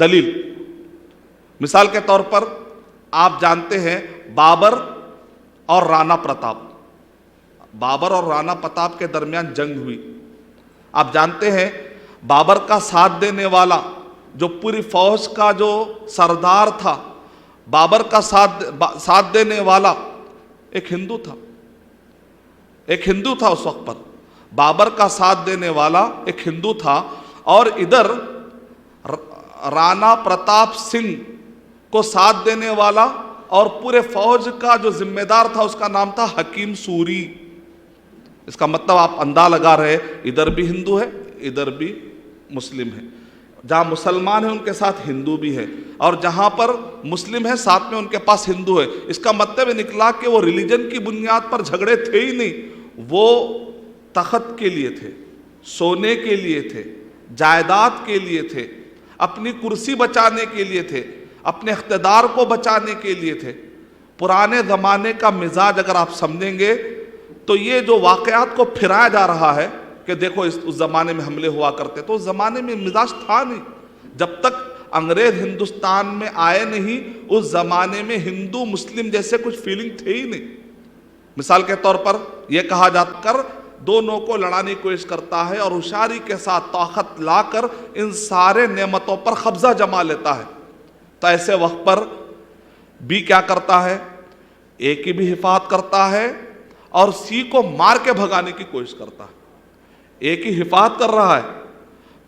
دلیل مثال کے طور پر آپ جانتے ہیں بابر اور رانا پرتاپ، بابر اور رانا پرتاپ کے درمیان جنگ ہوئی. آپ جانتے ہیں بابر کا ساتھ دینے والا جو پوری فوج کا جو سردار تھا، بابر کا ساتھ دینے والا ایک ہندو تھا. ایک ہندو تھا اس وقت پر، بابر کا ساتھ دینے والا ایک ہندو تھا، اور ادھر رانا پرتاپ سنگھ کو ساتھ دینے والا اور پورے فوج کا جو ذمہ دار تھا اس کا نام تھا حکیم سوری. اس کا مطلب آپ اندازہ لگا رہے، ادھر بھی ہندو ہے ادھر بھی مسلم ہے. جہاں مسلمان ہیں ان کے ساتھ ہندو بھی ہے، اور جہاں پر مسلم ہے ساتھ میں ان کے پاس ہندو ہے. اس کا مطلب یہ نکلا کہ وہ ریلیجن کی بنیاد پر جھگڑے تھے ہی نہیں، وہ تخت کے لیے تھے، سونے کے لیے تھے، جائیداد کے لیے تھے، اپنی کرسی بچانے کے لیے تھے، اپنے اقتدار کو بچانے کے لیے تھے. پرانے زمانے کا مزاج اگر آپ سمجھیں گے تو یہ جو واقعات کو پھرایا جا رہا ہے کہ دیکھو اس زمانے میں حملے ہوا کرتے، تو اس زمانے میں مزاج تھا نہیں. جب تک انگریز ہندوستان میں آئے نہیں اس زمانے میں ہندو مسلم جیسے کچھ فیلنگ تھے ہی نہیں. مثال کے طور پر یہ کہا جاتا کر دونوں کو لڑانے کی کوشش کرتا ہے اور ہوشیاری کے ساتھ طاقت لا کر ان سارے نعمتوں پر قبضہ جما لیتا ہے. تو ایسے وقت پر بی کیا کرتا ہے؟ اے کی بھی حفاظت کرتا ہے اور سی کو مار کے بھگانے کی کوشش کرتا ہے. اے کی حفاظت کر رہا ہے،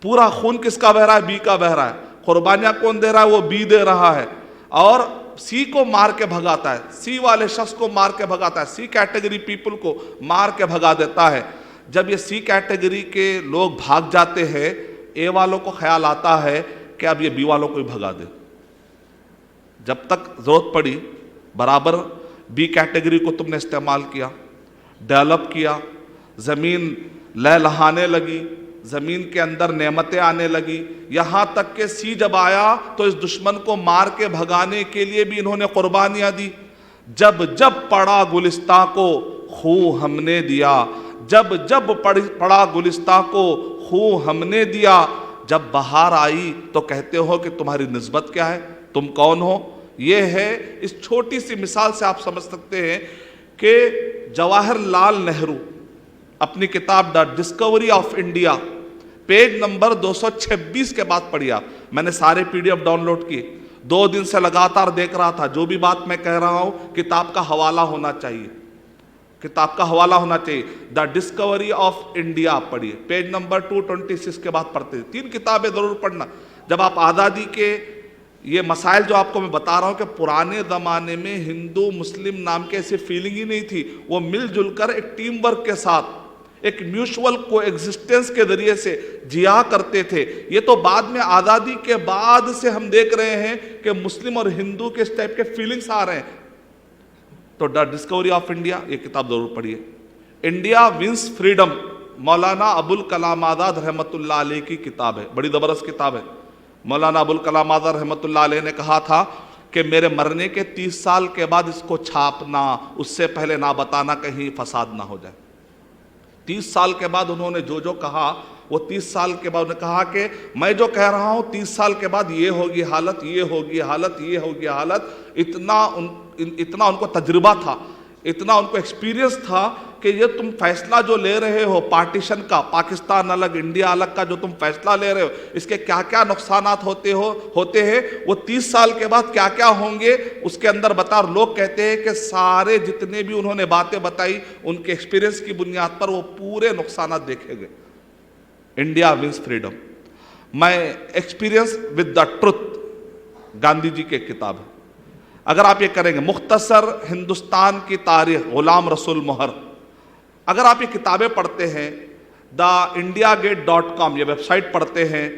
پورا خون کس کا بہ رہا ہے؟ بی کا بہ رہا ہے. قربانیاں کون دے رہا ہے؟ وہ بی دے رہا ہے. اور سی کو مار کے بھگاتا ہے، سی والے شخص کو مار کے بھگاتا ہے، سی کیٹیگری پیپل کو مار کے بھگا دیتا ہے. جب یہ سی کیٹیگری کے لوگ بھاگ جاتے ہیں، اے والوں کو خیال آتا ہے کہ اب یہ بی والوں کو ہی بھگا دے. جب تک ضرورت پڑی برابر بی کیٹیگری کو تم نے استعمال کیا، ڈیولپ کیا، زمین لہلہانے لگی، زمین کے اندر نعمتیں آنے لگی، یہاں تک کہ سی جب آیا تو اس دشمن کو مار کے بھگانے کے لیے بھی انہوں نے قربانیاں دی. جب جب پڑا گلستہ کو خوں ہم نے دیا، جب جب پڑا گلستہ کو خوں ہم نے دیا. جب بہار آئی تو کہتے ہو کہ تمہاری نسبت کیا ہے، تم کون ہو. یہ ہے، اس چھوٹی سی مثال سے آپ سمجھ سکتے ہیں کہ جواہر لال نہرو اپنی کتاب the discovery of India page number 226 کے بعد پڑھی آپ. میں نے سارے PDF ڈاؤن لوڈ کیے، 2 دن سے لگاتار دیکھ رہا تھا. جو بھی بات میں کہہ رہا ہوں کتاب کا حوالہ ہونا چاہیے، کتاب کا حوالہ ہونا چاہیے. دا ڈسکوری آف انڈیا پڑھیے، پیج نمبر 226 کے بعد پڑھتے ہیں. 3 کتابیں ضرور پڑھنا. جب آپ آزادی کے یہ مسائل جو آپ کو میں بتا رہا ہوں کہ پرانے زمانے میں ہندو مسلم نام کے ایسی فیلنگ ہی نہیں تھی، وہ مل جل کر ایک ٹیم ورک کے ساتھ ایک میوچول کو ایگزسٹنس کے ذریعے سے جیا کرتے تھے. یہ تو بعد میں آزادی کے بعد سے ہم دیکھ رہے ہیں کہ مسلم اور ہندو کے اس ٹائپ کے فیلنگز آ رہے ہیں. تو دا ڈسکوری آف انڈیا یہ کتاب ضرور پڑھیے. India wins freedom Maulana Abul Kalam Azad رحمۃ اللہ علیہ کی کتاب ہے، بڑی زبردست کتاب ہے. مولانا ابوالکلام آزاد رحمۃ اللہ علیہ نے کہا تھا کہ میرے مرنے کے 30 سال کے بعد اس کو چھاپنا، اس سے پہلے نہ بتانا کہیں فساد نہ ہو جائے. 30 سال کے بعد انہوں نے جو کہا وہ 30 سال کے بعد انہوں نے کہا کہ میں جو کہہ رہا ہوں 30 سال کے بعد یہ ہوگی حالت، یہ ہوگی حالت، یہ ہوگی حالت. اتنا ان کو تجربہ تھا، اتنا ان کو ایکسپیرینس تھا کہ یہ تم فیصلہ جو لے رہے ہو پارٹیشن کا، پاکستان الگ انڈیا الگ کا جو تم فیصلہ لے رہے ہو، اس کے کیا کیا نقصانات ہوتے ہیں، وہ 30 سال کے بعد کیا کیا ہوں گے اس کے اندر بتا. اور لوگ کہتے ہیں کہ سارے جتنے بھی انہوں نے باتیں بتائی ان کے ایکسپیرینس کی بنیاد پر وہ پورے نقصانات دیکھے گئے. انڈیا ونس فریڈم، میں experience with the truth, Gandhi ji کی کتاب ہے. اگر آپ یہ کریں گے مختصر ہندوستان کی تاریخ، غلام رسول مہر، اگر آپ یہ کتابیں پڑھتے ہیں، دا indiagate.com یہ ویب سائٹ پڑھتے ہیں،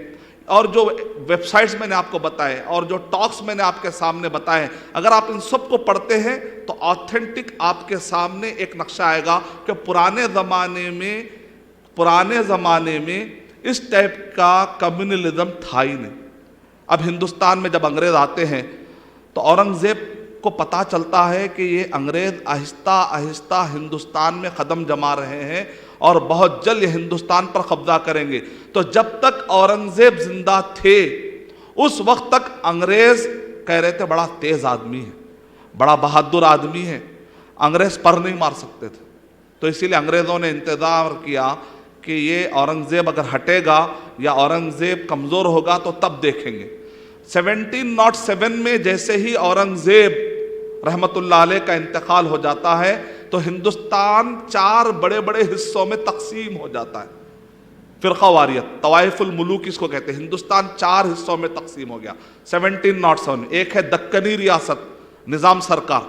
اور جو ویب سائٹس میں نے آپ کو بتائے اور جو ٹاکس میں نے آپ کے سامنے بتائے، اگر آپ ان سب کو پڑھتے ہیں تو آتھینٹک آپ کے سامنے ایک نقشہ آئے گا کہ پرانے زمانے میں اس ٹائپ کا کمیونلزم تھا ہی نہیں. اب ہندوستان میں جب انگریز آتے ہیں تو اورنگزیب کو پتہ چلتا ہے کہ یہ انگریز آہستہ آہستہ ہندوستان میں قدم جما رہے ہیں اور بہت جلد یہ ہندوستان پر قبضہ کریں گے. تو جب تک اورنگزیب زندہ تھے اس وقت تک انگریز کہہ رہے تھے بڑا تیز آدمی ہے, بڑا بہادر آدمی ہے, انگریز پر نہیں مار سکتے تھے. تو اسی لیے انگریزوں نے انتظار کیا کہ یہ اورنگزیب اگر ہٹے گا یا اورنگزیب کمزور ہوگا تو تب دیکھیں گے. 1707 میں جیسے ہی اورنگزیب رحمت اللہ علیہ کا انتقال ہو جاتا ہے تو ہندوستان 4 بڑے بڑے حصوں میں تقسیم ہو جاتا ہے. فرقہ واریت, طوائف الملوک اس کو کہتے ہیں. ہندوستان 4 حصوں میں تقسیم ہو گیا 1707 میں. ایک ہے دکنی ریاست, نظام سرکار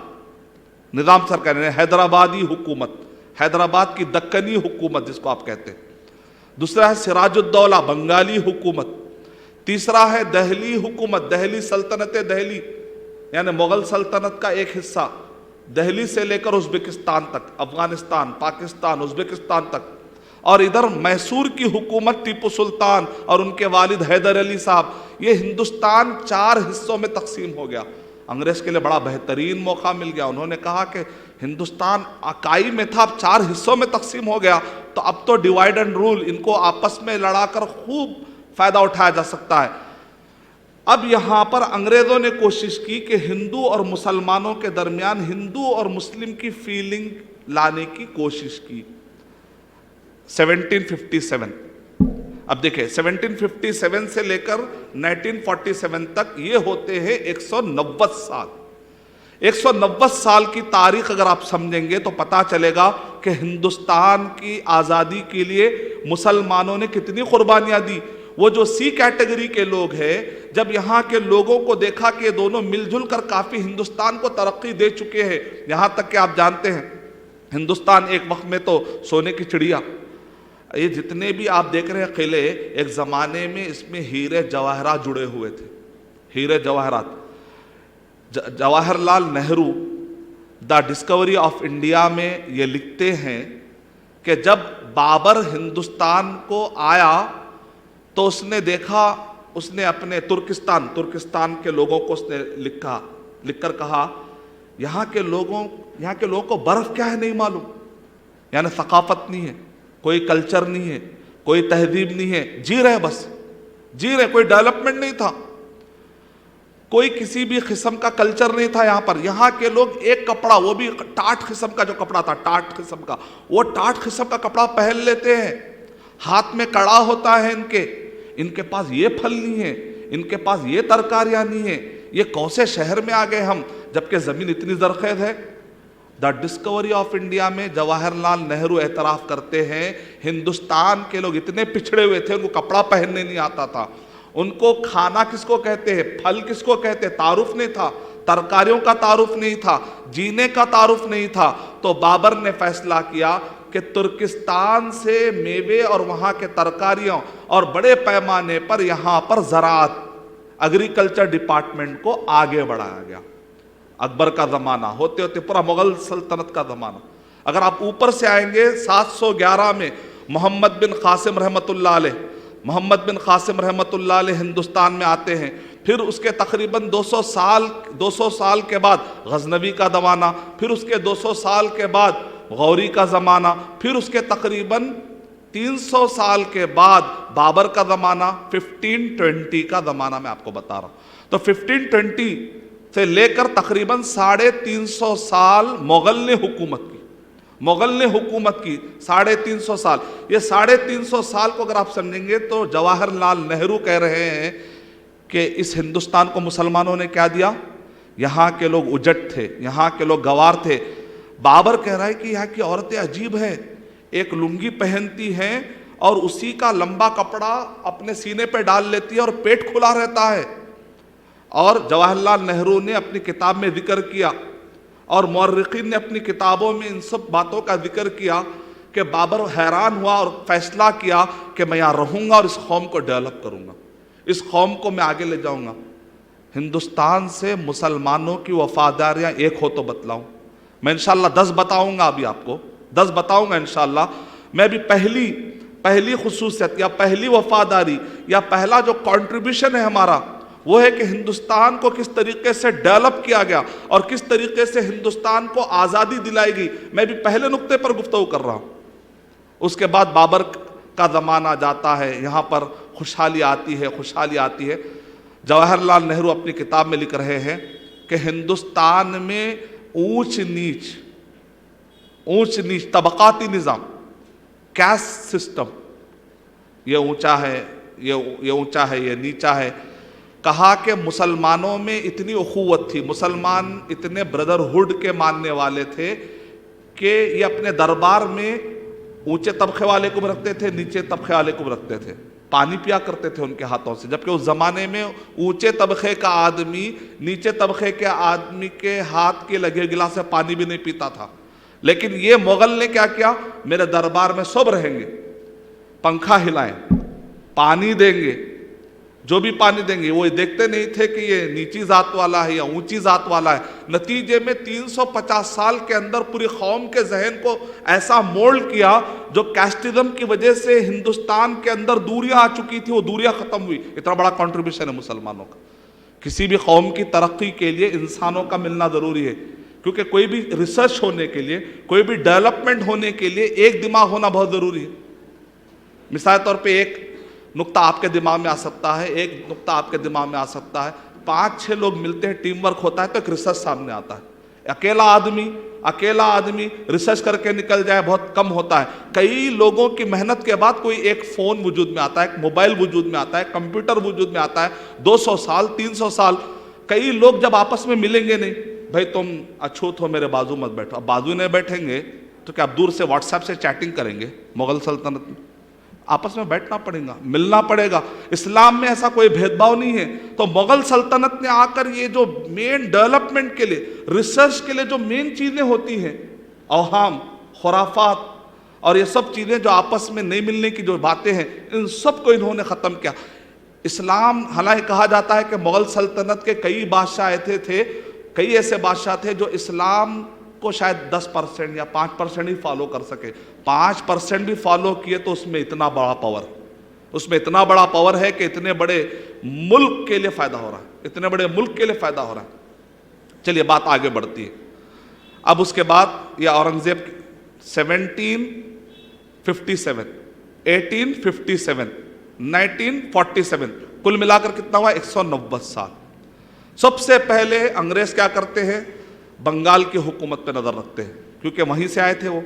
یعنی حیدرآبادی حکومت, حیدرآباد کی دکنی حکومت جس کو آپ کہتے ہیں. دوسرا ہے سراج الدولہ بنگالی حکومت. تیسرا ہے دہلی حکومت, دہلی سلطنت دہلی یعنی مغل سلطنت کا ایک حصہ, دہلی سے لے کر ازبکستان تک, افغانستان, پاکستان, ازبکستان تک. اور ادھر میسور کی حکومت ٹیپو سلطان اور ان کے والد حیدر علی صاحب. یہ ہندوستان 4 حصوں میں تقسیم ہو گیا. انگریز کے لیے بڑا بہترین موقع مل گیا. انہوں نے کہا کہ ہندوستان اکائی میں تھا, اب 4 حصوں میں تقسیم ہو گیا, تو اب تو ڈیوائیڈ اینڈ رول, ان کو آپس میں لڑا کر خوب فائدہ اٹھایا جا سکتا ہے. اب یہاں پر انگریزوں نے کوشش کی کہ ہندو اور مسلمانوں کے درمیان ہندو اور مسلم کی فیلنگ لانے کی کوشش کی. 1757 اب دیکھیں 1757 سے لے کر 1947 تک یہ ہوتے ہیں 190 سال. 190 سال کی تاریخ اگر آپ سمجھیں گے تو پتا چلے گا کہ ہندوستان کی آزادی کے لیے مسلمانوں نے کتنی قربانیاں دی. وہ جو سی کیٹیگری کے لوگ ہیں, جب یہاں کے لوگوں کو دیکھا کہ دونوں مل جل کر کافی ہندوستان کو ترقی دے چکے ہیں, یہاں تک کہ آپ جانتے ہیں ہندوستان ایک وقت میں تو سونے کی چڑیا, یہ جتنے بھی آپ دیکھ رہے ہیں قلعے, ایک زمانے میں اس میں ہیرے جواہرات جڑے ہوئے تھے, ہیرے جواہرات. Jawahar Lal Nehru the discovery of India میں یہ لکھتے ہیں کہ جب بابر ہندوستان کو آیا تو اس نے دیکھا, اس نے اپنے ترکستان کے لوگوں کو اس نے لکھ کر کہا یہاں کے لوگوں کو برف کیا ہے نہیں معلوم, یعنی ثقافت نہیں ہے, کوئی کلچر نہیں ہے, کوئی تہذیب نہیں ہے, جی رہے بس جی رہے, کوئی ڈیولپمنٹ نہیں تھا, کوئی کسی بھی قسم کا کلچر نہیں تھا یہاں پر. یہاں کے لوگ ایک کپڑا, وہ بھی ٹاٹ قسم کا جو کپڑا تھا, ٹاٹ قسم کا, وہ ٹاٹ قسم کا کپڑا پہن لیتے ہیں, ہاتھ میں کڑا ہوتا ہے ان کے پاس یہ پھل نہیں ہے, ان کے پاس یہ ترکاریاں نہیں ہیں, یہ کون سے شہر میں آ گئے ہم جبکہ زمین اتنی زرخیز ہے. دا ڈسکوری آف انڈیا میں جواہر لال نہرو اعتراف کرتے ہیں ہندوستان کے لوگ اتنے پچھڑے ہوئے تھے, ان کو کپڑا پہننے نہیں آتا تھا, ان کو کھانا کس کو کہتے ہیں, پھل کس کو کہتے ہیں, تعارف نہیں تھا, ترکاریوں کا تعارف نہیں تھا, جینے کا تعارف نہیں تھا. تو بابر نے فیصلہ کیا کہ ترکستان سے میوے اور وہاں کے ترکاریوں اور بڑے پیمانے پر یہاں پر زراعت, ایگریکلچر ڈپارٹمنٹ کو آگے بڑھایا گیا. اکبر کا زمانہ ہوتے ہوتے پورا مغل سلطنت کا زمانہ. اگر آپ اوپر سے آئیں گے 711 میں محمد بن قاسم رحمت اللہ علیہ ہندوستان میں آتے ہیں. پھر اس کے تقریباً 200 سال کے بعد غزنوی کا زمانہ, پھر اس کے 200 سال کے بعد غوری کا زمانہ, پھر اس کے تقریباً 300 سال کے بعد بابر کا زمانہ, 1520 کا زمانہ میں آپ کو بتا رہا ہوں. تو 1520 سے لے کر تقریباً 350 سال مغل نے حکومت کی 350 سال. یہ 350 سال کو اگر آپ سمجھیں گے تو جواہر لال نہرو کہہ رہے ہیں کہ اس ہندوستان کو مسلمانوں نے کیا دیا, یہاں کے لوگ اجٹ تھے, یہاں کے لوگ گوار تھے. بابر کہہ رہا ہے کہ یہاں کی عورتیں عجیب ہیں, ایک لنگی پہنتی ہیں اور اسی کا لمبا کپڑا اپنے سینے پہ ڈال لیتی ہے اور پیٹ کھلا رہتا ہے. اور جواہر لال نہرو نے اپنی کتاب میں ذکر کیا اور مورخین نے اپنی کتابوں میں ان سب باتوں کا ذکر کیا کہ بابر حیران ہوا اور فیصلہ کیا کہ میں یہاں رہوں گا اور اس قوم کو ڈیولپ کروں گا, اس قوم کو میں آگے لے جاؤں گا. ہندوستان سے مسلمانوں کی وفاداریاں ایک ہو تو بتلاؤں, میں انشاءاللہ 10 بتاؤں گا, ابھی آپ کو 10 بتاؤں گا انشاءاللہ. میں بھی پہلی خصوصیت یا پہلی وفاداری یا پہلا جو کنٹریبیوشن ہے ہمارا وہ ہے کہ ہندوستان کو کس طریقے سے ڈیولپ کیا گیا اور کس طریقے سے ہندوستان کو آزادی دلائی گئی. میں بھی پہلے نقطے پر گفتگو کر رہا ہوں. اس کے بعد بابر کا زمانہ جاتا ہے, یہاں پر خوشحالی آتی ہے. جواہر لال نہرو اپنی کتاب میں لکھ رہے ہیں کہ ہندوستان میں اونچ نیچ طبقاتی نظام، کاسٹ سسٹم، یہ اونچا ہے، یہ اونچا ہے، یہ نیچا ہے. کہا کہ مسلمانوں میں اتنی اخوت تھی، مسلمان اتنے بردرہڈ کے ماننے والے تھے کہ یہ اپنے دربار میں اونچے طبقے والے کو بھی رکھتے تھے، نیچے طبقے والے کو بھی رکھتے تھے، پانی پیا کرتے تھے ان کے ہاتھوں سے. جبکہ اس زمانے میں اونچے طبقے کا آدمی نیچے طبقے کے آدمی کے ہاتھ کے لگے گلاس سے پانی بھی نہیں پیتا تھا. لیکن یہ مغل نے کیا کیا؟ میرے دربار میں سب رہیں گے، پنکھا ہلائیں، پانی دیں گے، جو بھی پانی دیں گے. وہ دیکھتے نہیں تھے کہ یہ نیچی ذات والا ہے یا اونچی ذات والا ہے. نتیجے میں 350 سال کے اندر پوری قوم کے ذہن کو ایسا مولڈ کیا، جو کاسٹزم کی وجہ سے ہندوستان کے اندر دوریاں آ چکی تھی، وہ دوریاں ختم ہوئی. اتنا بڑا کنٹریبیوشن ہے مسلمانوں کا. کسی بھی قوم کی ترقی کے لیے انسانوں کا ملنا ضروری ہے، کیونکہ کوئی بھی ریسرچ ہونے کے لیے، کوئی بھی ڈیولپمنٹ ہونے کے لیے ایک دماغ ہونا بہت ضروری ہے. مثال طور پہ ایک نقطہ آپ کے دماغ میں آ سکتا ہے، ایک نقطہ آپ کے دماغ میں آ سکتا ہے، 5-6 لوگ ملتے ہیں، ٹیم ورک ہوتا ہے تو ایک ریسرچ سامنے آتا ہے. اکیلا آدمی ریسرچ کر کے نکل جائے بہت کم ہوتا ہے. کئی لوگوں کی محنت کے بعد کوئی ایک فون وجود میں آتا ہے، ایک موبائل وجود میں آتا ہے، کمپیوٹر وجود میں آتا ہے. 200 سال 300 سال کئی لوگ جب آپس میں ملیں گے نہیں، بھائی تم اچھوت ہو میرے بازو مت بیٹھو. اب بازو نہیں بیٹھیں گے تو کیا آپ دور سے واٹس ایپ سے چیٹنگ کریں گے؟ مغل سلطنت میں آپس میں بیٹھنا پڑے گا، ملنا پڑے گا. اسلام میں ایسا کوئی بھید بھاؤ نہیں ہے. تو مغل سلطنت نے آ کر یہ جو مین ڈیولپمنٹ کے لیے، ریسرچ کے لیے جو مین چیزیں ہوتی ہیں، اوہام، خرافات اور یہ سب چیزیں جو آپس میں نہیں ملنے کی جو باتیں ہیں، ان سب کو انہوں نے ختم کیا. اسلام، حالانکہ کہا جاتا ہے کہ مغل سلطنت کے کئی بادشاہ ایسے تھے، کئی ایسے بادشاہ تھے جو اسلام کو شاید 10% یا 5% ہی فالو کر سکے. 5% بھی فالو کیے تو اس میں اتنا بڑا پاور ہے کہ اتنے بڑے ملک کے لیے فائدہ ہو رہا ہے، چلیے بات آگے بڑھتی ہے. اب اس کے بعد یہ اورنگزیب 1757 1857 1947 کل ملا کر کتنا ہوا؟ 190 سال. سب سے پہلے انگریز کیا کرتے ہیں؟ بنگال کی حکومت پہ نظر رکھتے ہیں، کیونکہ وہیں سے آئے تھے وہ.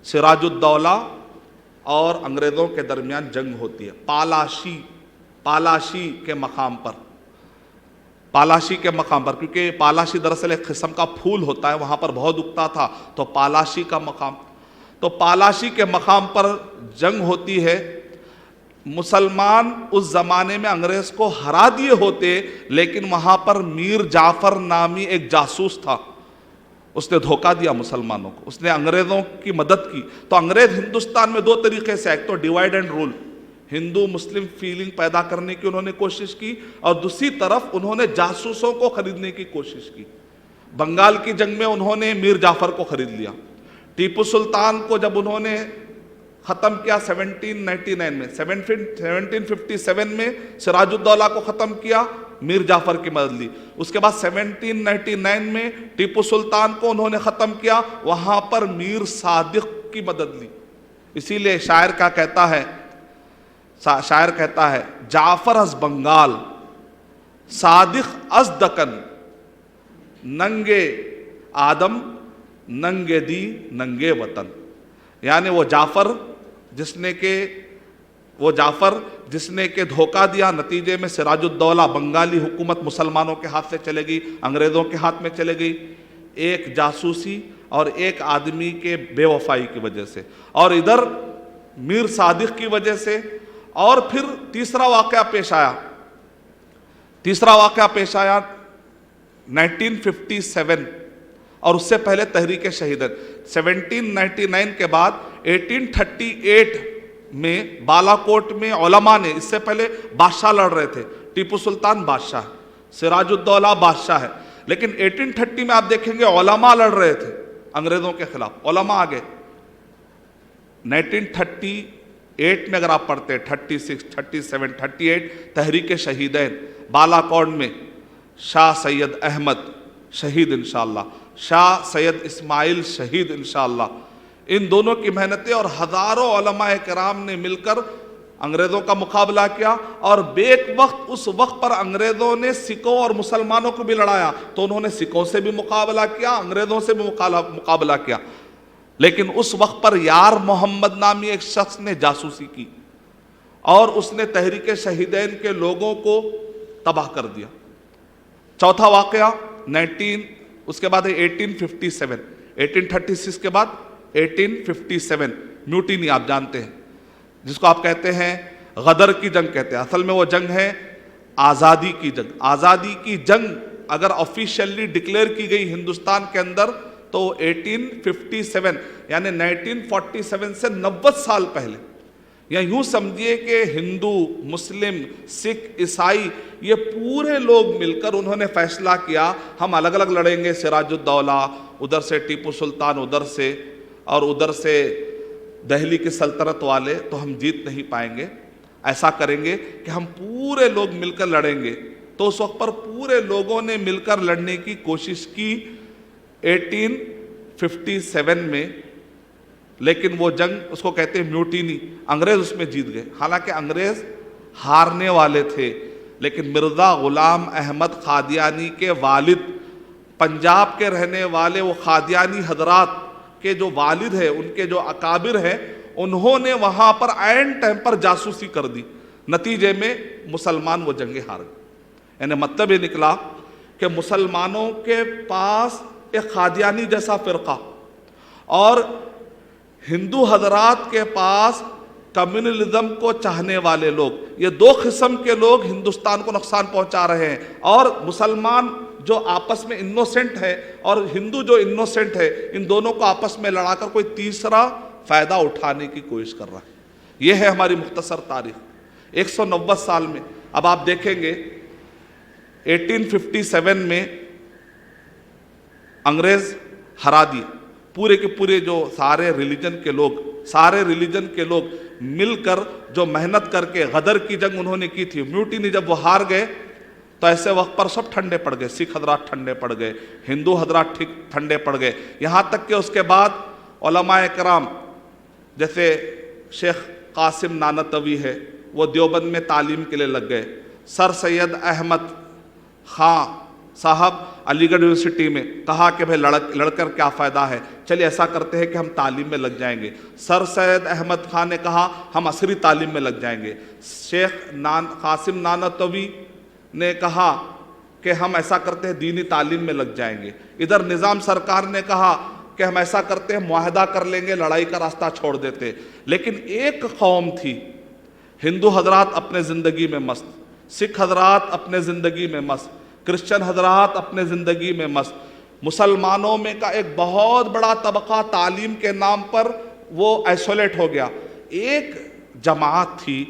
سراج الدولہ اور انگریزوں کے درمیان جنگ ہوتی ہے پالاشی کے مقام پر، کیونکہ پالاشی دراصل ایک قسم کا پھول ہوتا ہے، وہاں پر بہت اگتا تھا، تو پالاشی کا مقام، تو پالاشی کے مقام پر جنگ ہوتی ہے. مسلمان اس زمانے میں انگریز کو ہرا دیے ہوتے، لیکن وہاں پر میر جعفر نامی ایک جاسوس تھا، اس نے دھوکہ دیا مسلمانوں کو، اس نے انگریزوں کی مدد کی. تو انگریز ہندوستان میں 2 طریقے سے، ایک تو ڈیوائیڈ اینڈ رول، ہندو مسلم فیلنگ پیدا کرنے کی انہوں نے کوشش کی، اور دوسری طرف انہوں نے جاسوسوں کو خریدنے کی کوشش کی. بنگال کی جنگ میں انہوں نے میر جعفر کو خرید لیا. ٹیپو سلطان کو جب انہوں نے ختم کیا 1799 میں، 1757 میں سراج الدولہ کو ختم کیا، میر جعفر کی مدد لی. اس کے بعد 1799 میں ٹیپو سلطان کو انہوں نے ختم کیا، وہاں پر میر صادق کی مدد لی. اسی لیے شاعر کہتا ہے جعفر از بنگال صادق از دکن، ننگے آدم ننگے دی ننگے وطن. یعنی وہ جعفر جس نے کہ دھوکہ دیا، نتیجے میں سراج الدولہ بنگالی حکومت مسلمانوں کے ہاتھ سے چلے گئی، انگریزوں کے ہاتھ میں چلے گئی، ایک جاسوسی اور ایک آدمی کے بے وفائی کی وجہ سے، اور ادھر میر صادق کی وجہ سے. اور پھر تیسرا واقعہ پیش آیا 1957، اور اس سے پہلے تحریک شہیدت. 1799 کے بعد 1838 میں بالا کوٹ میں علماء نے، اس سے پہلے بادشاہ لڑ رہے تھے، ٹیپو سلطان بادشاہ ہے، سراج الدولہ بادشاہ ہے، لیکن 1830 میں آپ دیکھیں گے علماء لڑ رہے تھے انگریزوں کے خلاف، علماء آگے. 1938 میں اگر آپ پڑھتے ہیں 36 37 38 تحریک شہیدین بالا کوٹ میں، شاہ سید احمد شہید انشاءاللہ، شاہ سید اسماعیل شہید انشاءاللہ. ان دونوں کی محنتیں اور ہزاروں علماء کرام نے مل کر انگریزوں کا مقابلہ کیا، اور بیک وقت اس وقت پر انگریزوں نے سکھوں اور مسلمانوں کو بھی لڑایا، تو انہوں نے سکھوں سے بھی مقابلہ کیا، انگریزوں سے بھی مقابلہ کیا، لیکن اس وقت پر یار محمد نامی ایک شخص نے جاسوسی کی اور اس نے تحریک شہیدین کے لوگوں کو تباہ کر دیا۔ چوتھا واقعہ اس کے بعد 1857، 1836 کے بعد 1857 میوٹینی آپ جانتے ہیں، جس کو آپ کہتے ہیں غدر کی جنگ کہتے ہیں، اصل میں وہ جنگ ہے آزادی کی جنگ۔ آزادی کی جنگ اگر آفیشیلی ڈکلیئر کی گئی ہندوستان کے اندر تو 1857 یعنی 1947 سے 90 سال پہلے، یا یوں سمجھیے کہ ہندو، مسلم، سکھ، عیسائی یہ پورے لوگ مل کر انہوں نے فیصلہ کیا ہم الگ الگ لڑیں گے، سراج الدولہ ادھر سے، ٹیپو سلطان ادھر سے، اور ادھر سے دہلی کی سلطنت والے، تو ہم جیت نہیں پائیں گے، ایسا کریں گے کہ ہم پورے لوگ مل کر لڑیں گے۔ تو اس وقت پر پورے لوگوں نے مل کر لڑنے کی کوشش کی 1857 میں، لیکن وہ جنگ اس کو کہتے ہیں میوٹینی، انگریز اس میں جیت گئے۔ حالانکہ انگریز ہارنے والے تھے، لیکن مرزا غلام احمد قادیانی کے والد، پنجاب کے رہنے والے وہ قادیانی حضرات کے جو والد ہیں، ان کے جو اکابر ہیں، انہوں نے وہاں پر عین ٹائم پر جاسوسی کر دی، نتیجے میں مسلمان وہ جنگیں ہار گئے۔ یعنی مطلب یہ نکلا کہ مسلمانوں کے پاس ایک قادیانی جیسا فرقہ اور ہندو حضرات کے پاس کمیونلزم کو چاہنے والے لوگ، یہ دو قسم کے لوگ ہندوستان کو نقصان پہنچا رہے ہیں، اور مسلمان جو آپس میں انوسنٹ ہے اور ہندو جو انوسنٹ ہے، ان دونوں کو آپس میں لڑا کر کوئی تیسرا فائدہ اٹھانے کی کوشش کر رہا ہے۔ یہ ہے ہماری مختصر تاریخ 190 سال میں۔ اب آپ دیکھیں گے 1857 میں انگریز ہرا دیے، پورے کے پورے جو سارے ریلیجن کے لوگ مل کر جو محنت کر کے غدر کی جنگ انہوں نے کی تھی، میوٹینی جب وہ ہار گئے تو ایسے وقت پر سب ٹھنڈے پڑ گئے، سکھ حضرات ٹھنڈے پڑ گئے، ہندو حضرات ٹھنڈے پڑ گئے، یہاں تک کہ اس کے بعد علماء کرام جیسے شیخ قاسم نانوتوی ہے، وہ دیوبند میں تعلیم کے لیے لگ گئے، سر سید احمد خان صاحب علی گڑھ یونیورسٹی میں کہا کہ بھائی لڑ کر کیا فائدہ ہے، چلیے ایسا کرتے ہیں کہ ہم تعلیم میں لگ جائیں گے۔ سر سید احمد خان نے کہا ہم عصری تعلیم میں لگ جائیں گے۔ شیخ قاسم نانوتوی نے کہا کہ ہم ایسا کرتے ہیں دینی تعلیم میں لگ جائیں گے۔ ادھر نظام سرکار نے کہا کہ ہم ایسا کرتے ہیں معاہدہ کر لیں گے، لڑائی کا راستہ چھوڑ دیتے۔ لیکن ایک قوم تھی، ہندو حضرات اپنے زندگی میں مست، سکھ حضرات اپنے زندگی میں مست، کرسچن حضرات اپنے زندگی میں مست، مسلمانوں میں کا ایک بہت بڑا طبقہ تعلیم کے نام پر وہ ایسولیٹ ہو گیا۔ ایک جماعت تھی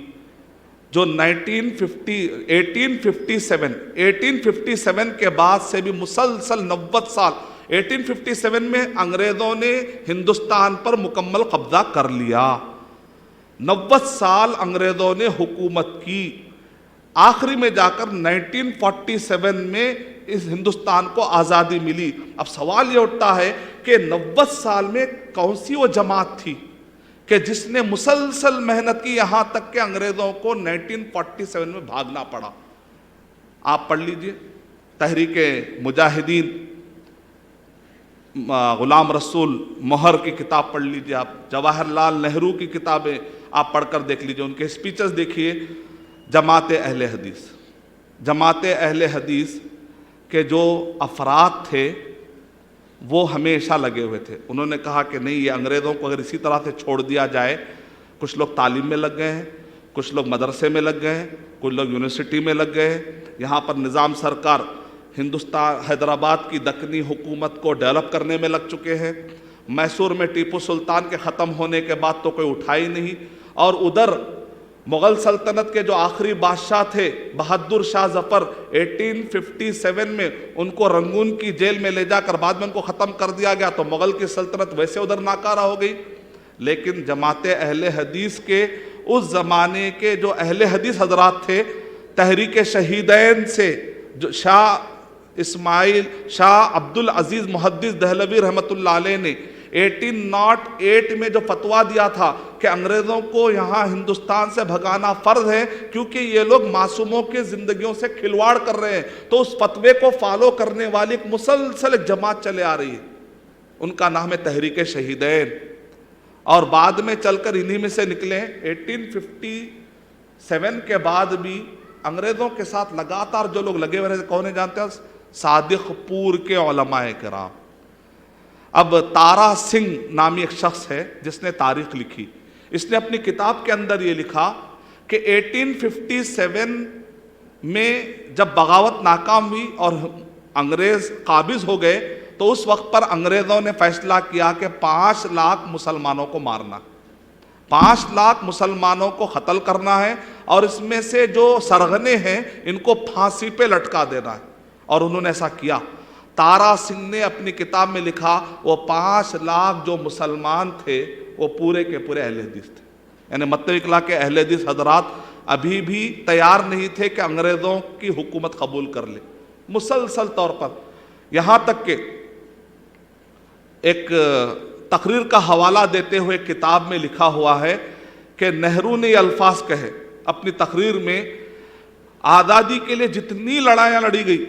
جو 1857 کے بعد سے بھی مسلسل 90 سال، 1857 میں انگریزوں نے ہندوستان پر مکمل قبضہ کر لیا، 90 سال انگریزوں نے حکومت کی، آخری میں جا کر 1947 میں اس ہندوستان کو آزادی ملی۔ اب سوال یہ اٹھتا ہے کہ 90 سال میں کون سی وہ جماعت تھی کہ جس نے مسلسل محنت کی، یہاں تک کہ انگریزوں کو 1947 میں بھاگنا پڑا۔ آپ پڑھ لیجئے تحریک مجاہدین، غلام رسول مہر کی کتاب پڑھ لیجئے، آپ جواہر لال نہرو کی کتابیں آپ پڑھ کر دیکھ لیجئے، ان کے سپیچز دیکھیے۔ جماعت اہل حدیث کے جو افراد تھے وہ ہمیشہ لگے ہوئے تھے، انہوں نے کہا کہ نہیں، یہ انگریزوں کو اگر اسی طرح سے چھوڑ دیا جائے، کچھ لوگ تعلیم میں لگ گئے ہیں، کچھ لوگ مدرسے میں لگ گئے ہیں، کچھ لوگ یونیورسٹی میں لگ گئے ہیں، یہاں پر نظام سرکار ہندوستان حیدرآباد کی دکنی حکومت کو ڈیولپ کرنے میں لگ چکے ہیں، میسور میں ٹیپو سلطان کے ختم ہونے کے بعد تو کوئی اٹھا ہی نہیں، اور ادھر مغل سلطنت کے جو آخری بادشاہ تھے بہادر شاہ ظفر، 1857 میں ان کو رنگون کی جیل میں لے جا کر بعد میں ان کو ختم کر دیا گیا، تو مغل کی سلطنت ویسے ادھر ناکارہ ہو گئی۔ لیکن جماعت اہل حدیث کے اس زمانے کے جو اہل حدیث حضرات تھے، تحریک شہیدین سے جو شاہ عبدالعزیز محدث دہلوی رحمۃ اللہ علیہ نے 1808 میں جو فتویٰ دیا تھا کہ انگریزوں کو یہاں ہندوستان سے بھگانا فرض ہے کیونکہ یہ لوگ معصوموں کی زندگیوں سے کھلواڑ کر رہے ہیں، تو اس فتوے کو فالو کرنے والی ایک مسلسل ایک جماعت چلے آ رہی ہے، ان کا نام ہے تحریک شہیدین، اور بعد میں چل کر انہی میں سے نکلے ہیں۔ 1857 کے بعد بھی انگریزوں کے ساتھ لگاتار جو لوگ لگے ہوئے رہے، کون ہے جانتے ہیں؟ صادق پور کے علماء کرام۔ اب تارا سنگھ نامی ایک شخص ہے جس نے تاریخ لکھی، اس نے اپنی کتاب کے اندر یہ لکھا کہ 1857 میں جب بغاوت ناکام ہوئی اور انگریز قابض ہو گئے تو اس وقت پر انگریزوں نے فیصلہ کیا کہ 5 لاکھ مسلمانوں کو مارنا، 5 لاکھ مسلمانوں کو قتل کرنا ہے، اور اس میں سے جو سرغنے ہیں ان کو پھانسی پہ لٹکا دینا ہے، اور انہوں نے ایسا کیا۔ تارا سنگھ نے اپنی کتاب میں لکھا وہ 5 لاکھ جو مسلمان تھے وہ پورے کے پورے اہل حدیث تھے، یعنی مطلب اکلا کہ اہل حدیث حضرات ابھی بھی تیار نہیں تھے کہ انگریزوں کی حکومت قبول کر لے، مسلسل طور پر، یہاں تک کہ ایک تقریر کا حوالہ دیتے ہوئے کتاب میں لکھا ہوا ہے کہ نہرو نے یہ الفاظ کہے اپنی تقریر میں، آزادی کے لیے جتنی لڑائیاں لڑی گئی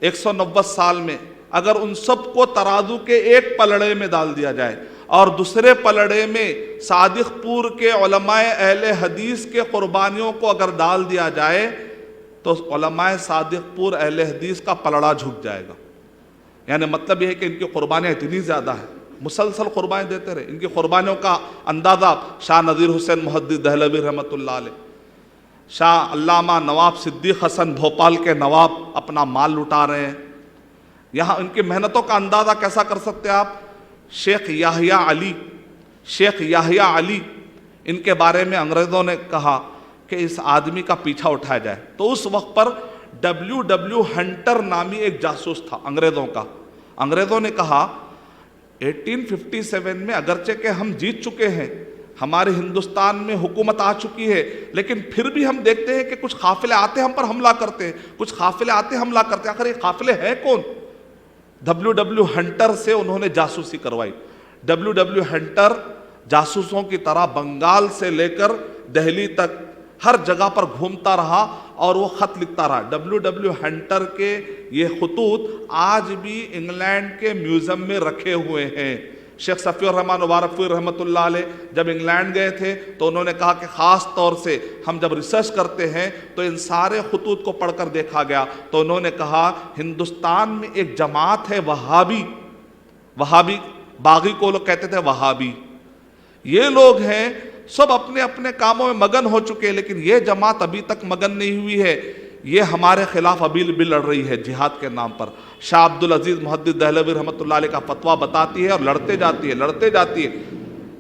190 سال میں، اگر ان سب کو ترازو کے ایک پلڑے میں ڈال دیا جائے اور دوسرے پلڑے میں صادق پور کے علماء اہل حدیث کے قربانیوں کو اگر ڈال دیا جائے تو علماء صادق پور اہل حدیث کا پلڑا جھک جائے گا۔ یعنی مطلب یہ ہے کہ ان کی قربانیاں اتنی زیادہ ہیں، مسلسل قربانی دیتے رہے۔ ان کی قربانیوں کا اندازہ شاہ نذیر حسین محدث دہلوی رحمۃ اللہ علیہ، شاہ علامہ نواب صدیق حسن بھوپال کے نواب اپنا مال لٹا رہے ہیں، یہاں ان کی محنتوں کا اندازہ کیسا کر سکتے ہیں آپ؟ شیخ یحییٰ علی ان کے بارے میں انگریزوں نے کہا کہ اس آدمی کا پیچھا اٹھایا جائے، تو اس وقت پر ڈبلیو ہنٹر نامی ایک جاسوس تھا انگریزوں کا۔ انگریزوں نے کہا 1857 میں اگرچہ کہ ہم جیت چکے ہیں، ہمارے ہندوستان میں حکومت آ چکی ہے، لیکن پھر بھی ہم دیکھتے ہیں کہ کچھ قافلے آتے ہم پر حملہ کرتے ہیں، کچھ قافلے آتے حملہ کرتے ہیں، آخر یہ قافلے ہیں کون؟ ڈبلیو ہنٹر سے انہوں نے جاسوسی کروائی۔ ڈبلیو ہنٹر جاسوسوں کی طرح بنگال سے لے کر دہلی تک ہر جگہ پر گھومتا رہا اور وہ خط لکھتا رہا۔ ڈبلیو ہنٹر کے یہ خطوط آج بھی انگلینڈ کے میوزیم میں رکھے ہوئے ہیں۔ شیخ صفی الرحمن مبارک رحمۃ اللہ علیہ جب انگلینڈ گئے تھے تو انہوں نے کہا کہ خاص طور سے ہم جب ریسرچ کرتے ہیں تو ان سارے خطوط کو پڑھ کر دیکھا گیا تو انہوں نے کہا ہندوستان میں ایک جماعت ہے وہابی باغی کو لوگ کہتے تھے وہابی، یہ لوگ ہیں سب اپنے اپنے کاموں میں مگن ہو چکے، لیکن یہ جماعت ابھی تک مگن نہیں ہوئی ہے، یہ ہمارے خلاف ابھی بھی لڑ رہی ہے جہاد کے نام پر۔ شاہ عبدالعزیز محدث دہلوی رحمۃ اللہ علیہ کا فتویٰ بتاتی ہے اور لڑتے جاتی ہے،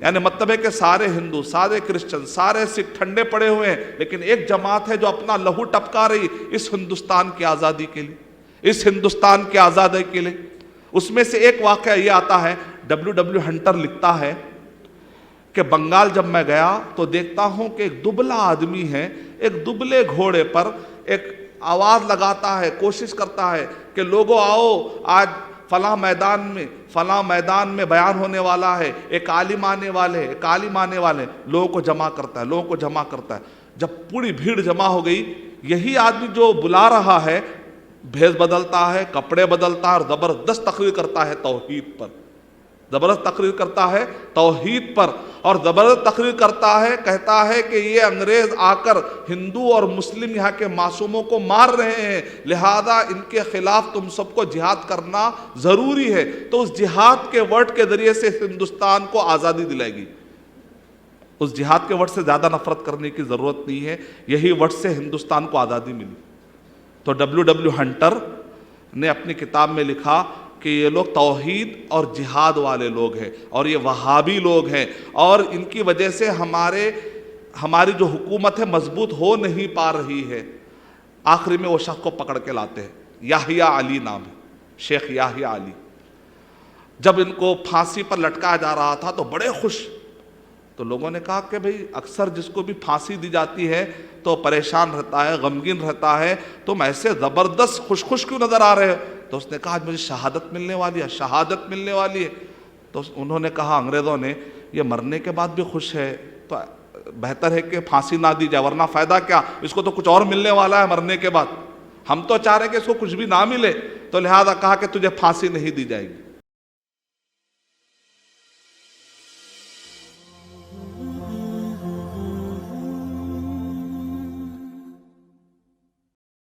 یعنی مطلب ہے کہ سارے ہندو، سارے کرسچن، سارے سکھ ٹھنڈے پڑے ہوئے ہیں، لیکن ایک جماعت ہے جو اپنا لہو ٹپکا رہی اس ہندوستان کی آزادی کے لیے، اس ہندوستان کی آزادی کے لیے۔ اس میں سے ایک واقعہ یہ آتا ہے، ڈبلیو ہنٹر لکھتا ہے کہ بنگال جب میں گیا تو دیکھتا ہوں کہ ایک دبلا آدمی ہے، ایک دبلے گھوڑے پر ایک آواز لگاتا ہے، کوشش کرتا ہے کہ لوگوں آؤ، آج فلاں میدان میں بیان ہونے والا ہے، ایک عالم آنے والے، لوگوں کو جمع کرتا ہے۔ جب پوری بھیڑ جمع ہو گئی، یہی آدمی جو بلا رہا ہے بھیس بدلتا ہے، کپڑے بدلتا ہے اور زبردست تقریر کرتا ہے توحید پر، اور زبردست تقریر کرتا ہے، کہتا ہے کہ یہ انگریز آ کر ہندو اور مسلم یہاں کے معصوموں کو مار رہے ہیں، لہذا ان کے خلاف تم سب کو جہاد کرنا ضروری ہے۔ تو اس جہاد کے ورڈ کے ذریعے سے ہندوستان کو آزادی دلائے گی۔ اس جہاد کے ورڈ سے زیادہ نفرت کرنے کی ضرورت نہیں ہے، یہی ورڈ سے ہندوستان کو آزادی ملی۔ تو ڈبلیو ہنٹر نے اپنی کتاب میں لکھا کہ یہ لوگ توحید اور جہاد والے لوگ ہیں اور یہ وہابی لوگ ہیں، اور ان کی وجہ سے ہماری جو حکومت ہے مضبوط ہو نہیں پا رہی ہے۔ آخری میں وہ شخص کو پکڑ کے لاتے ہیں، یحییٰ علی نام ہے، شیخ یحییٰ علی۔ جب ان کو پھانسی پر لٹکایا جا رہا تھا تو بڑے خوش، تو لوگوں نے کہا کہ بھئی اکثر جس کو بھی پھانسی دی جاتی ہے تو پریشان رہتا ہے، غمگین رہتا ہے، تم ایسے زبردست خوش کیوں نظر آ رہے ہو؟ تو اس نے کہا آج مجھے شہادت ملنے والی ہے۔ تو انہوں نے کہا انگریزوں نے یہ مرنے کے بعد بھی خوش ہے تو بہتر ہے کہ پھانسی نہ دی جائے، ورنہ فائدہ کیا، اس کو تو کچھ اور ملنے والا ہے مرنے کے بعد، ہم تو چاہ رہے ہیں کہ اس کو کچھ بھی نہ ملے، تو لہذا کہا کہ تجھے پھانسی نہیں دی جائے گی۔